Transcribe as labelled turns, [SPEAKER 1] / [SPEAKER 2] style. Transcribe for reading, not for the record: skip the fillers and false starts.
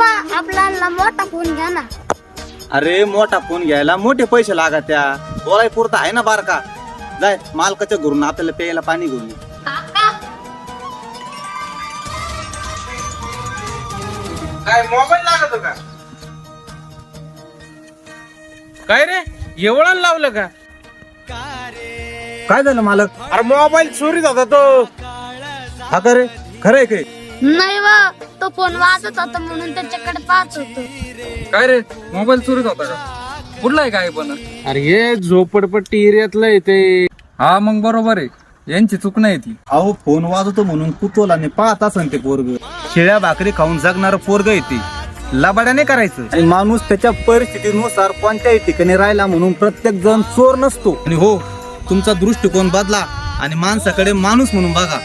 [SPEAKER 1] पप्पा आपल्याला मोठा फोन घ्या ना.
[SPEAKER 2] अरे मोठा फोन घ्यायला मोठे पैसे लागत त्या बोलाय पुरता आहे ना बारका. जाय मालकाच्या घरून आपल्याला प्यायला पाणी घेऊन ये.
[SPEAKER 3] काय मोबाईल लागत का? काय रे एवढं लावलं का?
[SPEAKER 2] काय झालं मालक?
[SPEAKER 3] अरे मोबाईल चोरीत होता तो.
[SPEAKER 2] हा का रे? खरंय काय?
[SPEAKER 1] नाही वा तो फोन वाजत होता म्हणून त्याच्याकडे पाहत होतो.
[SPEAKER 4] काय रे मोबाईल चोरीत होता का? कुठला आहे काय पण?
[SPEAKER 3] अरे हे झोपडपट्टी एरियातलं आहे ते.
[SPEAKER 4] हा मग बरोबर आहे, यांची चूक नाही ती.
[SPEAKER 2] अहो फोन वाजवतो म्हणून कुतोलाने पाहत असन ते पोरग. शिळ्या भाकरी खाऊन जगणार पोरग येते, लबाड्याने करायचं. आणि माणूस त्याच्या परिस्थितीनुसार कोणत्याही ठिकाणी राहिला म्हणून प्रत्येक जण चोर नसतो. आणि हो, तुमचा दृष्टिकोन बदला आणि माणसाकडे माणूस म्हणून बघा.